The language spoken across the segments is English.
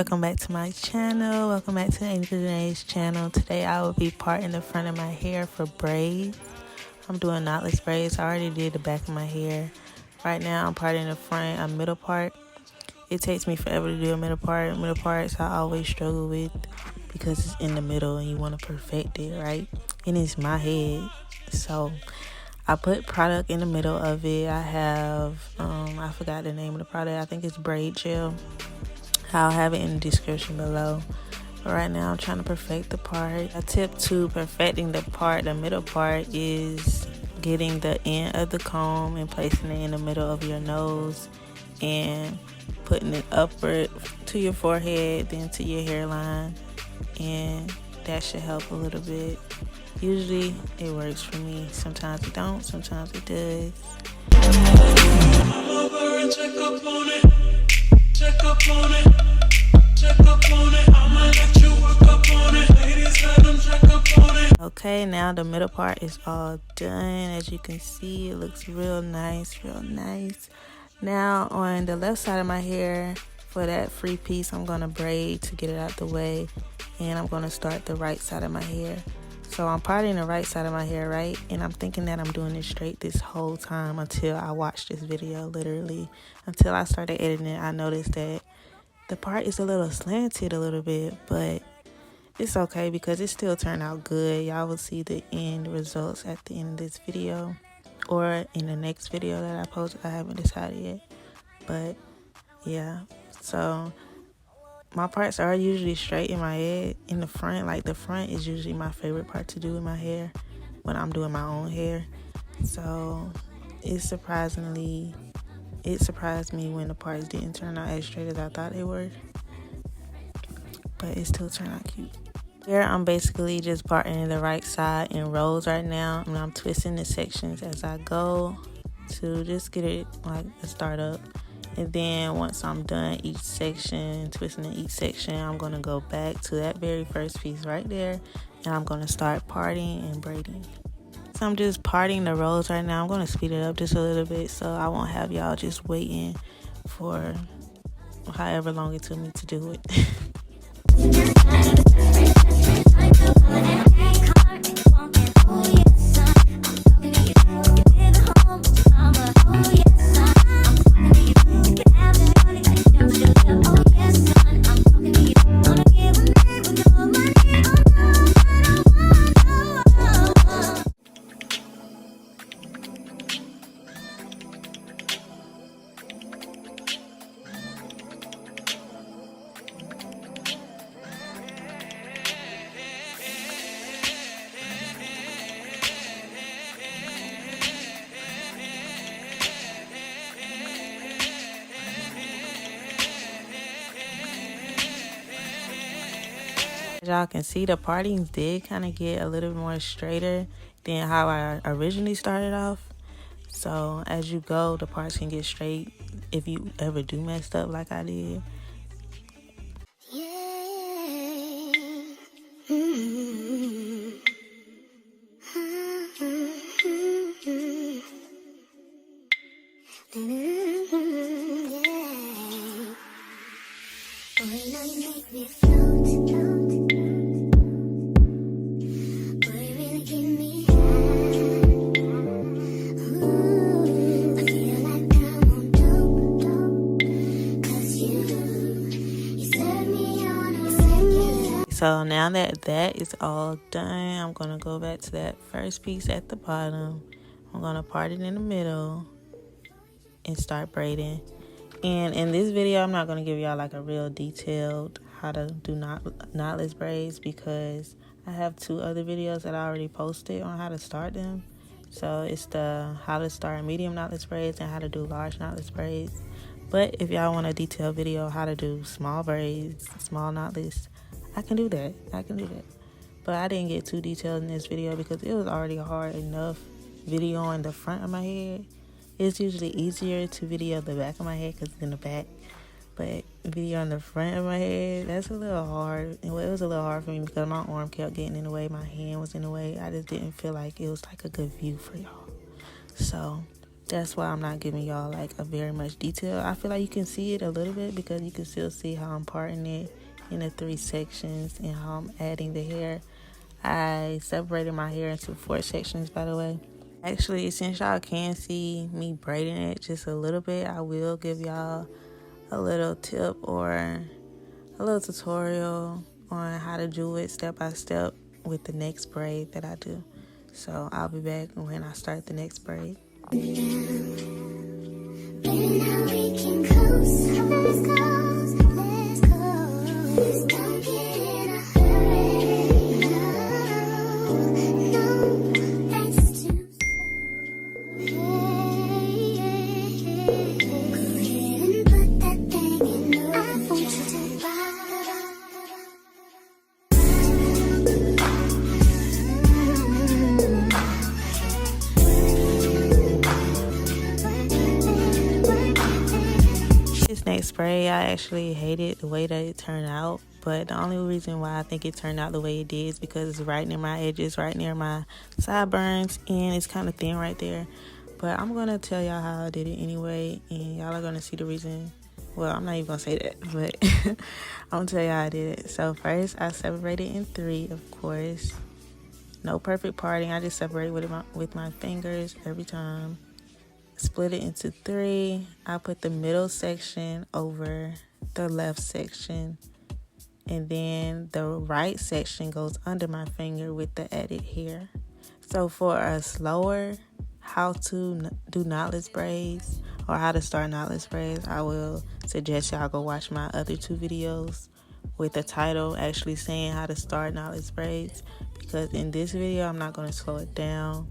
welcome back to my channel. Welcome back to Angel Janae's channel. Today I will be parting the front of my hair for braids. I'm doing knotless braids. I already did the back of my hair. Right now I'm parting the front, a middle part. It takes me forever to do a middle part. Middle parts I always struggle with because it's in the middle and you want to perfect it, right? And it's my head. So I put product in the middle of it. I have, I forgot the name of the product. I think it's braid gel. I'll have it in the description below. But right now I'm trying to perfect the part. A tip to perfecting the part, the middle part, is getting the end of the comb and placing it in the middle of your nose and putting it upward to your forehead, then to your hairline, and that should help a little bit. Usually it works for me. Sometimes it don't, sometimes it does. Check up on it, check up on it, I'ma let you work up on it, ladies let them check up on it. Okay, now the middle part is all done. As you can see, it looks real nice, real nice. Now on the left side of my hair, for that free piece, I'm gonna braid to get it out the way, and I'm gonna start the right side of my hair. So I'm parting the right side of my hair, right? And I'm thinking that I'm doing it straight this whole time until I watched this video, literally. Until I started editing it, I noticed that the part is a little slanted a little bit, but it's okay because it still turned out good. Y'all will see the end results at the end of this video or in the next video that I post. I haven't decided yet, but yeah. So my parts are usually straight in my head. In the front, like the front is usually my favorite part to do in my hair when I'm doing my own hair. So it surprised me when the parts didn't turn out as straight as I thought they were, but it still turned out cute. Here I'm basically just parting the right side in rows right now, and I'm twisting the sections as I go to just get it like a start up. And then once I'm done each section, twisting in each section, I'm going to go back to that very first piece right there, and I'm going to start parting and braiding. So I'm just parting the rows right now. I'm going to speed it up just a little bit so I won't have y'all just waiting for however long it took me to do it. Y'all can see the partings did kind of get a little bit more straighter than how I originally started off. So as you go, the parts can get straight if you ever do messed up like I did. So now that that is all done, I'm going to go back to that first piece at the bottom. I'm going to part it in the middle and start braiding. And in this video, I'm not going to give y'all like a real detailed how to do knotless braids because I have 2 other videos that I already posted on how to start them. So it's the how to start medium knotless braids and how to do large knotless braids. But if y'all want a detailed video how to do small braids, small knotless, I can do that. But I didn't get too detailed in this video because it was already hard enough videoing the front of my head. It's usually easier to video the back of my head because it's in the back. But videoing the front of my head, that's a little hard. And it was a little hard for me because my arm kept getting in the way. My hand was in the way. I just didn't feel like it was like a good view for y'all. So That's why I'm not giving y'all like a very much detail. I feel like you can see it a little bit because you can still see how I'm parting it in the 3 sections and how I'm adding the hair. I separated my hair into 4 sections, by the way. Actually, since y'all can see me braiding it just a little bit, I will give y'all a little tip or a little tutorial on how to do it step by step with the next braid that I do. So I'll be back when I start the next braid. Next braid, I actually hated the way that it turned out, but the only reason why I think it turned out the way it did is because it's right near my edges, right near my sideburns, and it's kind of thin right there. But I'm gonna tell y'all how I did it anyway, and y'all are gonna see the reason. Well, I'm not even gonna say that, but I'm gonna tell y'all how I did it. So first, I separated in 3, of course. No perfect parting. I just separated with my fingers every time. Split it into 3. I put the middle section over the left section, and then the right section goes under my finger with the added hair. So for a slower how to do knotless braids or how to start knotless braids, I will suggest y'all go watch my other 2 videos with the title actually saying how to start knotless braids, because in this video I'm not going to slow it down.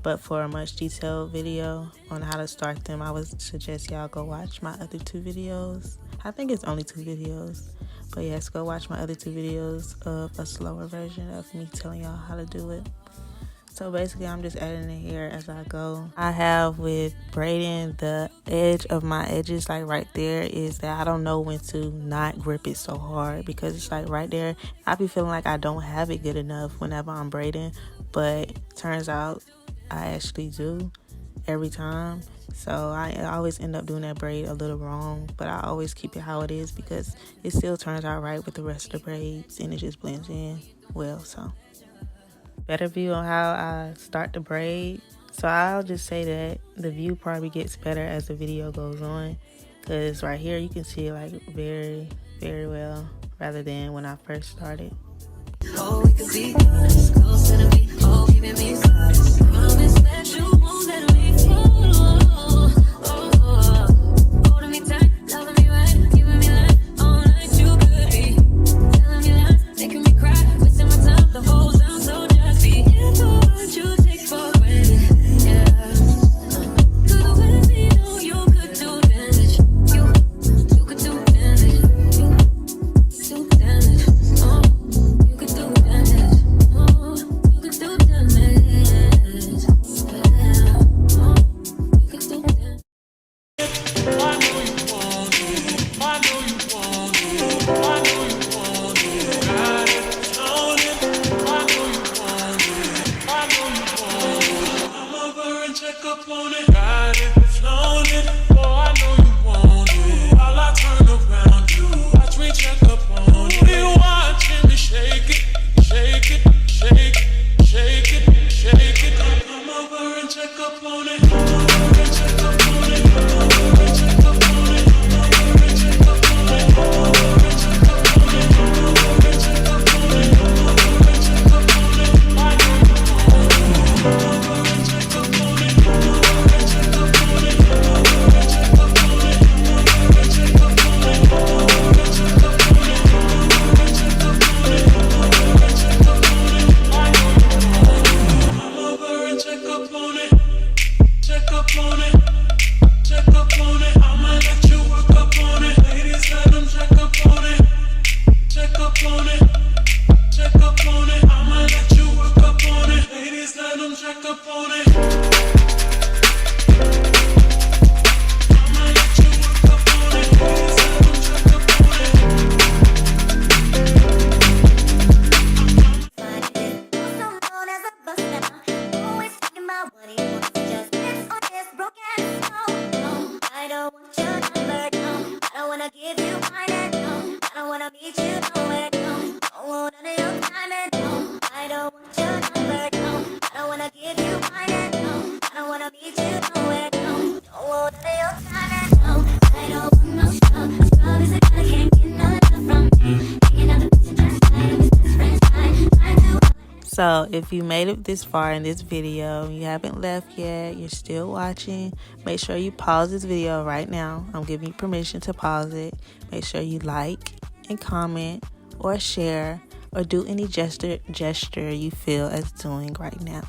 But for a much detailed video on how to start them, I would suggest y'all go watch my other 2 videos. I think it's only 2 videos. But yes, go watch my other 2 videos of a slower version of me telling y'all how to do it. So basically, I'm just adding the hair as I go. I have with braiding the edge of my edges, like right there, is that I don't know when to not grip it so hard, because it's like right there. I be feeling like I don't have it good enough whenever I'm braiding, but turns out I actually do every time. So I always end up doing that braid a little wrong, but I always keep it how it is because it still turns out right with the rest of the braids and it just blends in well. So better view on how I start the braid. So I'll just say that the view probably gets better as the video goes on, because right here you can see it like very, very well rather than when I first started. Oh, we can be close to the beat. Oh, keeping me close. Promise that you won't let me fall. Holding me tight, loving me right, giving me life all night. You could be telling me lies, making me cry, wasting my time. The whole sound so just be careful what you take for granted. Yeah, cause with me, know you could do damage. You could do damage. You do damage. You could do damage. You could do damage. You could do damage. I know you want it. I know you want it. I know you want it. Got it, own it. I know you want it. I know you want it. Come over and check up on it. Got it, flown it. Oh, I know you want it. While I turn around you, watch me check up on it. You watching me shake it, shake it, shake it, shake it, shake it. Come over and check up on it. Come over and check up on it. Come over and check up on it. Come over and check up on it. Come over and check up on it. Come over and check up on it. Come over and check up on it. I know you want it. Come over and check up on it. Come over and check up on it. Come over and check up on it. Come over and check up on it. Come over and check up on it. Come over and check up on it. Come over and check up on it. I know you want it. Come over and check up on it. Check I don't wanna give you mine, no. I don't wanna meet you nowhere, no. Don't want none of your time, no. I don't want no scrub. Scrub is a guy that can't get no love from me. Hanging out the bitch just like his best friend's fine. Trying to. So if you made it this far in this video, you haven't left yet, you're still watching, make sure you pause this video right now. I'm giving you permission to pause it. Make sure you like and comment or share or do any gesture you feel as doing right now.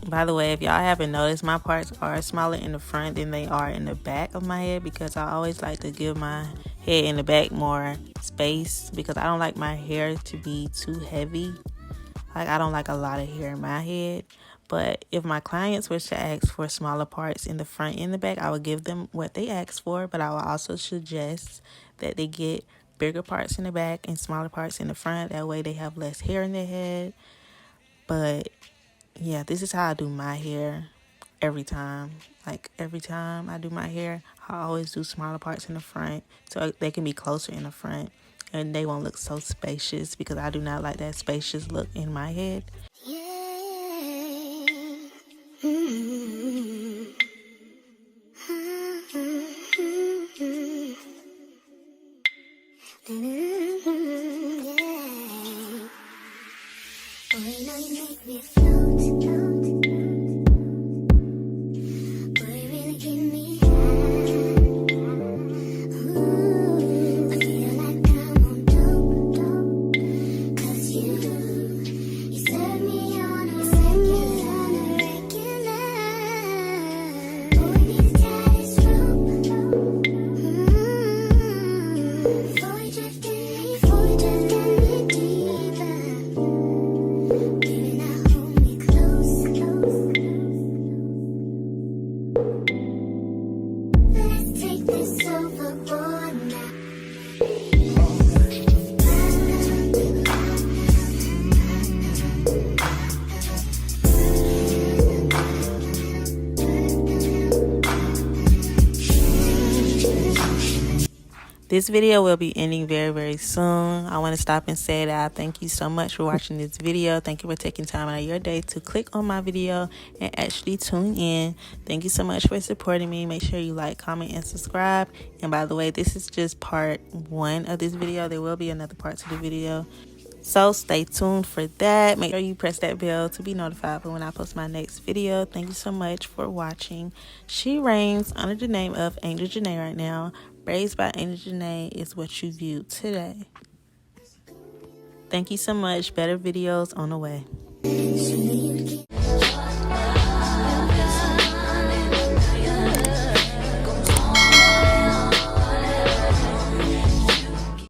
By the way, if y'all haven't noticed, my parts are smaller in the front than they are in the back of my head, because I always like to give my head in the back more space, because I don't like my hair to be too heavy. Like, I don't like a lot of hair in my head. But if my clients wish to ask for smaller parts in the front and the back, I would give them what they ask for, but I will also suggest that they get bigger parts in the back and smaller parts in the front. That way they have less hair in their head. But yeah, this is how I do my hair every time. Like, every time I do my hair, I always do smaller parts in the front so they can be closer in the front and they won't look so spacious, because I do not like that spacious look in my head. This video will be ending very, very soon. I want to stop and say that I thank you so much for watching this video. Thank you for taking time out of your day to click on my video and actually tune in. Thank you so much for supporting me. Make sure you like, comment, and subscribe. And by the way, this is just part 1 of this video. There will be another part to the video, so stay tuned for that. Make sure you press that bell to be notified for when I post my next video. Thank you so much for watching. She reigns under the name of Angel Janae right now. Braids by Angel Janae is what you viewed today. Thank you so much. Better videos on the way.